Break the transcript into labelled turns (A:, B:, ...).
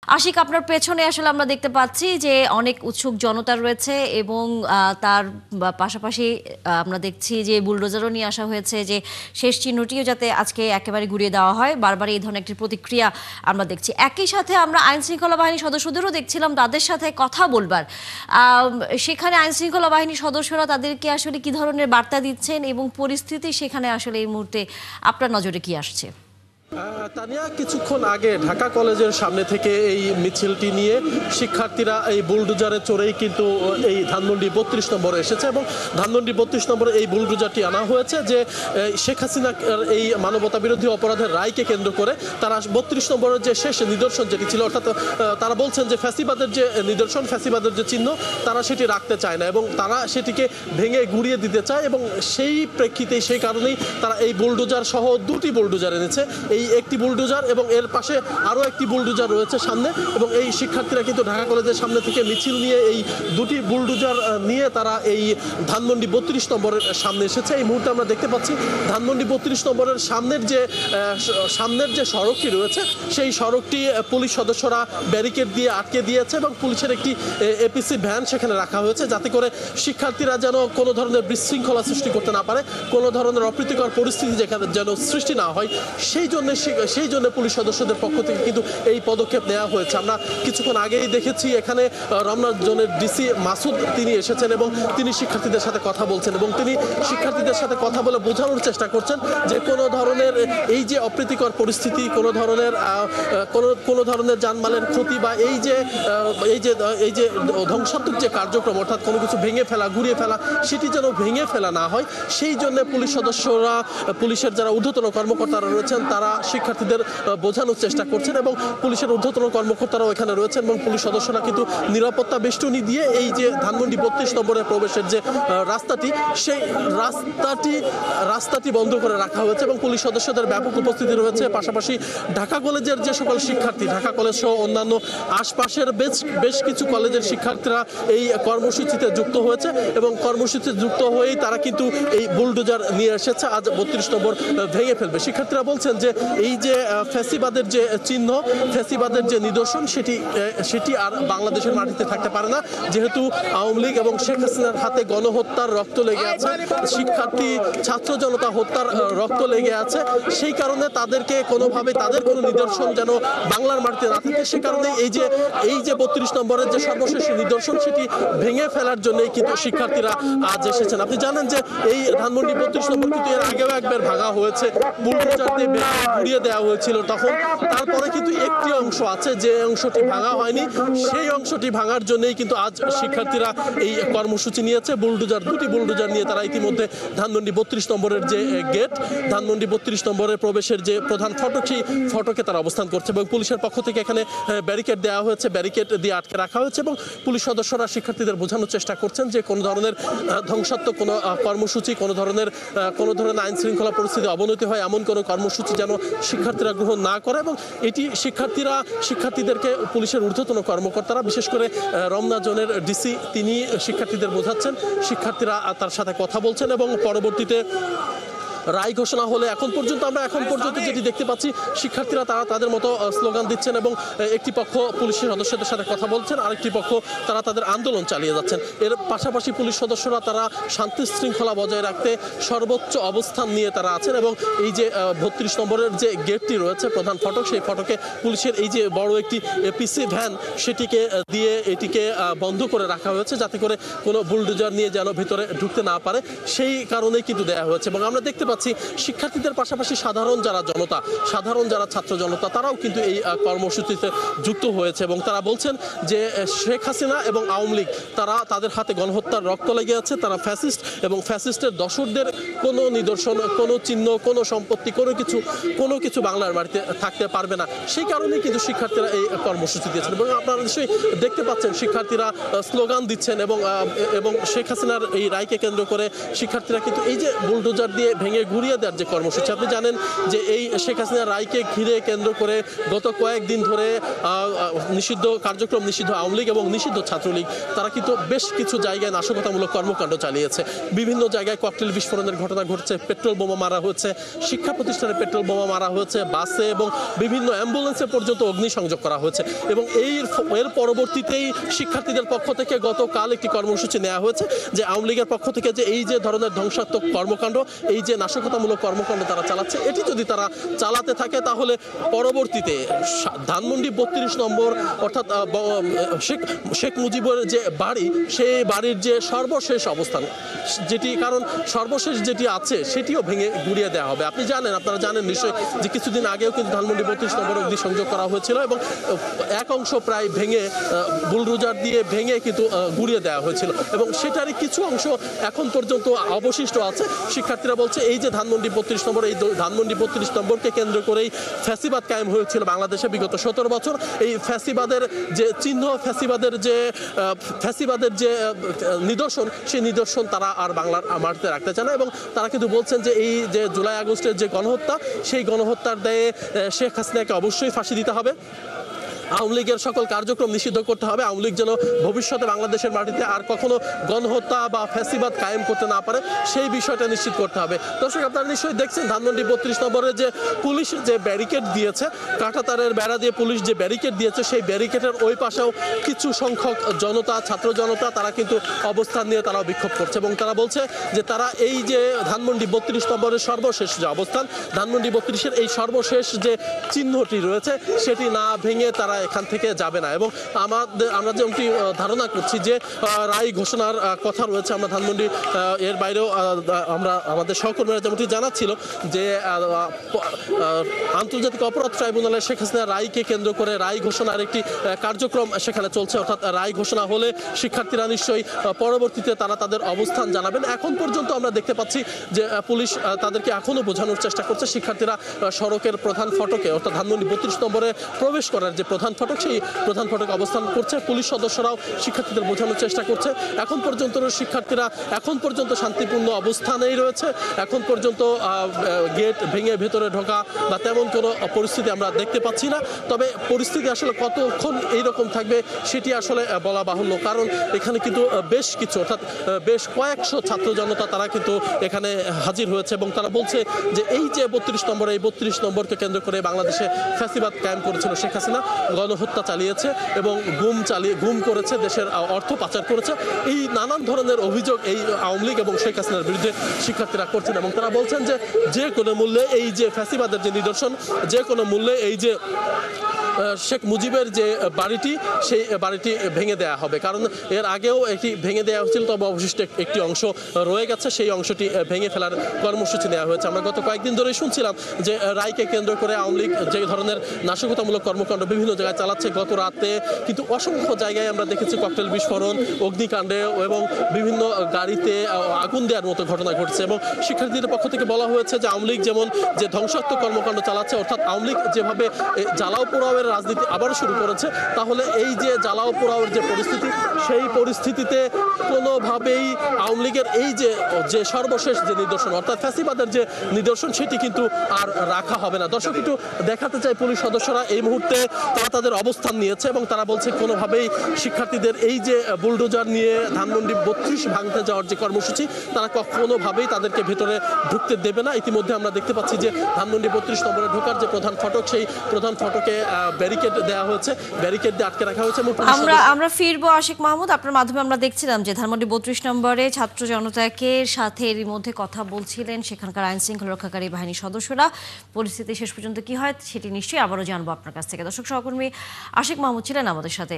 A: আশিক, আপনার পেছনে আসলে আমরা দেখতে পাচ্ছি যে অনেক উৎসুক জনতা রয়েছে এবং তার পাশাপাশি আমরা দেখছি যে বুলডোজারও নিয়ে আসা হয়েছে, যে শেষ চিহ্নটিও যাতে আজকে একেবারে ঘুরিয়ে দেওয়া হয়। বারবার এই ধরনের একটি প্রতিক্রিয়া আমরা দেখছি। একই সাথে আমরা আইন শৃঙ্খলা বাহিনীর সদস্যদেরও দেখছিলাম তাদের সাথে কথা বলবার। সেখানে আইন শৃঙ্খলা বাহিনীর সদস্যরা তাদেরকে আসলে কি ধরনের বার্তা দিচ্ছেন এবং পরিস্থিতি সেখানে আসলে এই মুহূর্তে আপনার নজরে কি আসছে?
B: তানিয়া, কিছুক্ষণ আগে ঢাকা কলেজের সামনে থেকে এই মিছিলটি নিয়ে শিক্ষার্থীরা এই বুলডোজারে চড়েই কিন্তু এই ধানমন্ডি 32 নম্বরে এসেছে এবং ধানমন্ডি 32 নম্বরে এই বুলডোজারটি আনা হয়েছে যে শেখ হাসিনা এই মানবতা বিরোধী অপরাধের রায়কে কেন্দ্র করে তারা 32 নম্বরের যে শেষ নিদর্শন যেটি ছিল, অর্থাৎ তারা বলছেন যে ফ্যাসিবাদের যে নিদর্শন, ফ্যাসিবাদের যে চিহ্ন, তারা সেটি রাখতে চায় না এবং তারা সেটিকে ভেঙে গুঁড়িয়ে দিতে চায় এবং সেই প্রেক্ষিতেই, সেই কারণেই তারা এই বুলডোজার সহ দুটি বুলডোজার এনেছে। এই একটি বুলডোজার এবং এর পাশে আরও একটি বুলডোজার রয়েছে সামনে, এবং এই শিক্ষার্থীরা কিন্তু ঢাকা কলেজের সামনে থেকে মিছিল নিয়ে এই দুটি বুলডোজার নিয়ে তারা এই ধানমন্ডি 32 নম্বরের সামনে এসেছে। এই মুহূর্তে আমরা দেখতে পাচ্ছি ধানমন্ডি 32 নম্বরের সামনের যে সড়কটি রয়েছে, সেই সড়কটি পুলিশ সদস্যরা ব্যারিকেড দিয়ে আটকে দিয়েছে এবং পুলিশের একটি এপিসি ভ্যান সেখানে রাখা হয়েছে, যাতে করে শিক্ষার্থীরা যেন কোনো ধরনের বিশৃঙ্খলা সৃষ্টি করতে না পারে, কোনো ধরনের অপ্রীতিকর পরিস্থিতি যেন সৃষ্টি না হয়, সেই জন্য পুলিশ সদস্যদের পক্ষ থেকে কিন্তু এই পদক্ষেপ নেওয়া হয়েছে। আমরা কিছুক্ষণ আগেই দেখেছি এখানে রমনা জোনের ডিসি মাসুদ তিনি এসেছেন এবং তিনি শিক্ষার্থীদের সাথে কথা বলছেন এবং তিনি শিক্ষার্থীদের সাথে কথা বলে বোঝানোর চেষ্টা করছেন যে কোনো ধরনের এই যে অপ্রীতিকর পরিস্থিতি, কোনো ধরনের জানমালের ক্ষতি বা এই যে ধ্বংসাত্মক যে কার্যক্রম, অর্থাৎ কোনো কিছু ভেঙে ফেলা, ঘুরিয়ে ফেলা, সেটি যেন ভেঙে ফেলা না হয়, সেই জন্য পুলিশ সদস্যরা, পুলিশের যারা ঊর্ধ্বতন কর্মকর্তারা রয়েছেন, তারা শিক্ষার্থীদের বোঝানোর চেষ্টা করছেন এবং পুলিশের ঊর্ধ্বতন কর্মকর্তারাও এখানে রয়েছেন এবং পুলিশ সদস্যরা কিন্তু নিরাপত্তা বেষ্টনী দিয়ে এই যে ধানমন্ডি 32 নম্বরের প্রবেশের যে রাস্তাটি, সেই রাস্তাটি বন্ধ করে রাখা হয়েছে এবং পুলিশ সদস্যদের ব্যাপক উপস্থিতি রয়েছে। পাশাপাশি ঢাকা কলেজের যে সকল শিক্ষার্থী, ঢাকা কলেজ সহ অন্যান্য আশপাশের বেশ কিছু কলেজের শিক্ষার্থীরা এই কর্মসূচিতে যুক্ত হয়েছে এবং কর্মসূচিতে যুক্ত হয়েই তারা কিন্তু এই বুলডোজার নিয়ে এসেছে, আজ 32 নম্বর ভেঙে ফেলবে। শিক্ষার্থীরা বলছেন যে এই যে ফ্যাসিবাদের যে চিহ্ন, ফ্যাসিবাদের যে নিদর্শন, সেটি আর বাংলাদেশের মাটিতে থাকতে পারে না, যেহেতু আওয়ামী লীগ এবং শেখ হাসিনার হাতে গণহত্যার রক্ত লেগে আছে, শিক্ষার্থী ছাত্র জনতা হত্যার রক্ত লেগে আছে, সেই কারণে তাদেরকে কোনোভাবে তাদের কোনো নিদর্শন যেন বাংলার মাটিতে না থাকে, সে কারণে এই যে 32 নম্বরের যে সর্বশেষ নিদর্শন, সেটি ভেঙে ফেলার জন্যই কিন্তু শিক্ষার্থীরা আজ এসেছেন। আপনি জানেন যে এই ধানমন্ডি 32 নম্বর কিন্তু এর আগেও একবার ভাঙা হয়েছে, বুলডোজার দিয়ে ঘুরিয়ে দেওয়া হয়েছিল তখন। তারপরে কিন্তু একটি অংশ আছে, যে অংশটি ভাঙা হয়নি, সেই অংশটি ভাঙার জন্যই কিন্তু আজ শিক্ষার্থীরা এই কর্মসূচি নিয়েছে। দুটি বুলডোজার নিয়ে তারা ইতিমধ্যে ধানমন্ডি 32 নম্বরের যে গেট, ধানমন্ডি 32 নম্বরের প্রবেশের যে প্রধান ফটক, সেই ফটকে তারা অবস্থান করছে এবং পুলিশের পক্ষ থেকে এখানে ব্যারিকেড দেওয়া হয়েছে, ব্যারিকেড দিয়ে আটকে রাখা হয়েছে এবং পুলিশ সদস্যরা শিক্ষার্থীদের বোঝানোর চেষ্টা করছেন যে কোনো ধরনের ধ্বংসাত্মক কোনো কর্মসূচি, কোনো ধরনের আইন শৃঙ্খলা পরিস্থিতি অবনতি হয় এমন কোনো কর্মসূচি যেন শিক্ষার্থীরা গ্রহণ না করে এবং এটি শিক্ষার্থীদেরকে পুলিশের ঊর্ধ্বতন কর্মকর্তারা, বিশেষ করে রমনা জোনের ডিসি, তিনি শিক্ষার্থীদের বোঝাচ্ছেন, শিক্ষার্থীরা তার সাথে কথা বলছেন এবং পরবর্তীতে রায় ঘোষণা হলে এখন পর্যন্ত যেটি দেখতে পাচ্ছি, শিক্ষার্থীরা তারা তাদের মতো স্লোগান দিচ্ছেন এবং একটি পক্ষ পুলিশের সদস্যদের সাথে কথা বলছেন, আরেকটি পক্ষ তারা তাদের আন্দোলন চালিয়ে যাচ্ছেন। এর পাশাপাশি পুলিশ সদস্যরা তারা শান্তি শৃঙ্খলা বজায় রাখতে সর্বোচ্চ অবস্থান নিয়ে তারা আছেন এবং এই যে 32 নম্বরের যে গেটটি রয়েছে, প্রধান ফটক, সেই ফটকে পুলিশের এই যে বড় একটি এপিসি ভ্যান, সেটিকে দিয়ে এটিকে বন্ধ করে রাখা হয়েছে, যাতে করে কোনো বুলডোজার নিয়ে যেন ভিতরে ঢুকতে না পারে, সেই কারণেই কিন্তু দেওয়া হয়েছে। এবং আমরা দেখতে পাচ্ছি শিক্ষার্থীদের পাশাপাশি সাধারণ যারা ছাত্র জনতা, তারাও কিন্তু এই কর্মসূচিতে যুক্ত হয়েছে এবং তারা বলছেন যে শেখ হাসিনা এবং আওয়ামী লীগ, তাদের হাতে গণহত্যার রক্ত লেগে আছে, তারা ফ্যাসিস্ট এবং ফ্যাসিস্টের দোসরদের কোনো নিদর্শন, কোনো চিহ্ন, কোনো সম্পত্তি, কোনো কিছু বাংলার মাটিতে থাকতে পারবে না, সেই কারণেই কিন্তু শিক্ষার্থীরা এই কর্মসূচি দিয়েছেন। এবং আপনারা নিশ্চয়ই দেখতে পাচ্ছেন শিক্ষার্থীরা স্লোগান দিচ্ছেন এবং শেখ হাসিনার এই রায়কে কেন্দ্র করে শিক্ষার্থীরা কিন্তু এই যে বুলডোজার দিয়ে ভেঙে ভেঙে ঘুরিয়ে দেওয়ার যে কর্মসূচি, আপনি জানেন যে এই শেখ হাসিনা রায়কে ঘিরে কেন্দ্র করে গত কয়েকদিন ধরে নিষিদ্ধ কার্যক্রম, নিষিদ্ধ আওয়ামী লীগ এবং নিষিদ্ধ ছাত্রলীগ তারা কিন্তু বেশ কিছু জায়গায় নাশকতামূলক কর্মকাণ্ড চালিয়েছে। বিভিন্ন জায়গায় ককটেল বিস্ফোরণের ঘটনা ঘটছে, পেট্রোল বোমা মারা হচ্ছে, শিক্ষা প্রতিষ্ঠানে পেট্রোল বোমা মারা হয়েছে, বাসে এবং বিভিন্ন অ্যাম্বুলেন্সে পর্যন্ত অগ্নিসংযোগ করা হয়েছে। এবং এর পরবর্তীতেই শিক্ষার্থীদের পক্ষ থেকে গতকাল একটি কর্মসূচি নেওয়া হয়েছে যে আওয়ামী লীগের পক্ষ থেকে যে এই যে ধরনের ধ্বংসাত্মক কর্মকাণ্ড, এই যে নাশকতামূলক কর্মকাণ্ড তারা চালাচ্ছে, এটি যদি তারা চালাতে থাকে তাহলে পরবর্তীতে ধানমন্ডি 32 নম্বর অর্থাৎ শেখ মুজিবের যে বাড়ি, সেই বাড়ির যে সর্বশেষ অবস্থান, যেটি কারণ সর্বশেষ যেটি আছে সেটিও ভেঙে গুড়িয়ে দেওয়া হবে। আপনারা জানেন নিশ্চয়ই যে কিছুদিন আগেও কিন্তু ধানমন্ডি 32 নম্বর অগ্নিসংযোগ করা হয়েছিল এবং এক অংশ প্রায় ভেঙে বুলডোজার দিয়ে ভেঙে কিন্তু গুড়িয়ে দেওয়া হয়েছিল এবং সেটারই কিছু অংশ এখন পর্যন্ত অবশিষ্ট আছে। শিক্ষার্থীরা বলছে এই যে ধানমন্ডি 32 নম্বর, এই ধানমন্ডি 32 নম্বরকে কেন্দ্র করেই ফ্যাসিবাদ কায়েম হয়েছিল বাংলাদেশে বিগত 17 বছর। এই ফ্যাসিবাদের যে চিহ্ন, ফ্যাসিবাদের যে নিদর্শন, সেই নিদর্শন তারা আর বাংলার মাটিতে রাখতে চায় না এবং তারা কিন্তু বলছেন যে এই যে জুলাই আগস্টের যে গণহত্যা, সেই গণহত্যার দায়ে শেখ হাসিনাকে অবশ্যই ফাঁসি দিতে হবে। আওয়ামী লীগের সকল কার্যক্রম নিষিদ্ধ করতে হবে। আওয়ামী লীগ যেন ভবিষ্যতে বাংলাদেশের মাটিতে আর কখনো গণহত্যা বা ফ্যাসিবাদ কায়েম করতে না পারে, সেই বিষয়টা নিশ্চিত করতে হবে। দর্শক, আপনারা নিশ্চয়ই দেখছেন ধানমন্ডি 32 নম্বরে যে পুলিশ যে ব্যারিকেড দিয়েছে, কাঁটাতারের বেড়া দিয়ে পুলিশ যে ব্যারিকেড দিয়েছে, সেই ব্যারিকেডের ওই পাশেও কিছু সংখ্যক জনতা, ছাত্র জনতা তারা কিন্তু অবস্থান নিয়ে তারাও বিক্ষোভ করছে এবং তারা বলছে যে তারা এই যে ধানমন্ডি 32 নম্বরের সর্বশেষ যে অবস্থান, ধানমন্ডি 32-এর এই সর্বশেষ যে চিহ্নটি রয়েছে সেটি না ভেঙে তারা এখান থেকে যাবে না। এবং আমরা যেমনটি ধারণা করছি যে রায় ঘোষণার কথা রয়েছে, আমরা ধানমন্ডি এর বাইরেও আমরা আমাদের সহকর্মীরা যেমনটি জানাচ্ছিল যে আন্তর্জাতিক অপরাধ ট্রাইব্যুনালের শেখ হাসিনা রায়কে কেন্দ্র করে রায় ঘোষণার একটি কার্যক্রম সেখানে চলছে। অর্থাৎ রায় ঘোষণা হলে শিক্ষার্থীরা নিশ্চয়ই পরবর্তীতে তারা তাদের অবস্থান জানাবেন। এখন পর্যন্ত আমরা দেখতে পাচ্ছি যে পুলিশ তাদেরকে এখনো বোঝানোর চেষ্টা করছে। শিক্ষার্থীরা সড়কের প্রধান ফটকে, অর্থাৎ ধানমন্ডি 32 নম্বরে প্রবেশ করার যে প্রধান ফটক, সেই প্রধান ফটক অবস্থান করছে। পুলিশ সদস্যরাও শিক্ষার্থীদের বোঝানোর চেষ্টা করছে। এখন পর্যন্ত শিক্ষার্থীরা শান্তিপূর্ণ অবস্থানেই রয়েছে। এখন পর্যন্ত গেট ভেঙে ভেতরে ঢোকা বা তেমন কোনো পরিস্থিতি আমরা দেখতে পাচ্ছি না। তবে পরিস্থিতি আসলে কতক্ষণ এইরকম থাকবে সেটি আসলে বলা বাহুল্য, কারণ এখানে কিন্তু বেশ কিছু, অর্থাৎ বেশ কয়েকশো ছাত্র জনতা তারা কিন্তু এখানে হাজির হয়েছে এবং তারা বলছে যে এই যে 32 নম্বর, এই 32 নম্বরকে কেন্দ্র করে বাংলাদেশে ফ্যাসিবাদ কায়েম করেছিল শেখ হাসিনা, গণহত্যা চালিয়েছে এবং গুম করেছে, দেশের অর্থ পাচার করেছে, এই নানান ধরনের অভিযোগ এই আওয়ামী লীগ এবং শেখ হাসিনার বিরুদ্ধে শিক্ষার্থীরা করছেন এবং তারা বলছেন যে কোনো মূল্যে এই যে ফ্যাসিবাদের যে নিদর্শন, যে কোনো মূল্যে এই যে শেখ মুজিবের যে বাড়িটি, সেই বাড়িটি ভেঙে দেওয়া হবে। কারণ এর আগেও একটি ভেঙে দেওয়া হয়েছিল, তবে অবশিষ্ট একটি অংশ রয়ে গেছে, সেই অংশটি ভেঙে ফেলার কর্মসূচি নেওয়া হয়েছে। আমরা গত কয়েকদিন ধরেই শুনছিলাম যে রায়কে কেন্দ্র করে আওয়ামী লীগ যে ধরনের নাশকতামূলক কর্মকাণ্ড বিভিন্ন জায়গায় চালাচ্ছে। গত রাতে কিন্তু অসংখ্য জায়গায় আমরা দেখেছি ককটেল বিস্ফোরণ, অগ্নিকাণ্ডে এবং বিভিন্ন গাড়িতে আগুন দেওয়ার মতো ঘটনা ঘটছে এবং শিক্ষার্থীদের পক্ষ থেকে বলা হয়েছে যে আওয়ামী লীগ যেমন যে ধ্বংসাত্মক কর্মকাণ্ড চালাচ্ছে, অর্থাৎ আওয়ামী লীগ যেভাবে জ্বালাও পোড়াওয়ের রাজনীতি আবারও শুরু করেছে, তাহলে এই যে জ্বালাও পোড়াওয়ের যে পরিস্থিতি, সেই পরিস্থিতিতে কোনোভাবেই আওয়ামী লীগের এই যে সর্বশেষ যে নিদর্শন, অর্থাৎ ফ্যাসিবাদের যে নিদর্শন, সেটি কিন্তু আর রাখা হবে না। দর্শক, একটু দেখাতে চাই পুলিশ সদস্যরা এই মুহূর্তে তারা তাদের অবস্থান নিয়েছে এবং তারা বলছে কোনোভাবেই শিক্ষার্থীদের এই যে বুলডোজার নিয়ে ধানমন্ডি 32 ভাঙতে যাওয়ার যে কর্মসূচি, তারা কোনোভাবেই তাদেরকে ভেতরে ঢুকতে দেবে না। ইতিমধ্যে আমরা দেখতে পাচ্ছি যে ধানমন্ডি 32 নম্বরে ঢোকার যে প্রধান ফটক, সেই প্রধান ফটকে ব্যারিকেড দেওয়া হয়েছে, ব্যারিকেড দিয়ে আটকে রাখা হয়েছে।
A: আমরা ফিরবো আশিক মাহমুদ, আপনার মাধ্যমে আমরা দেখছিলাম যে ধানমন্ডি 32 নম্বরে ছাত্র জনতাকে সাথে এরই মধ্যে কথা বলছিলেন সেখানকার আইন শৃঙ্খলা রক্ষাকারী বাহিনীর সদস্যরা। পরিস্থিতি শেষ পর্যন্ত কি হয় সেটি নিশ্চয়ই আবারও জানবো আপনার কাছ থেকে। দর্শক, সহকর্মী আশিক মাহমুদ ছিলেন আমাদের সাথে।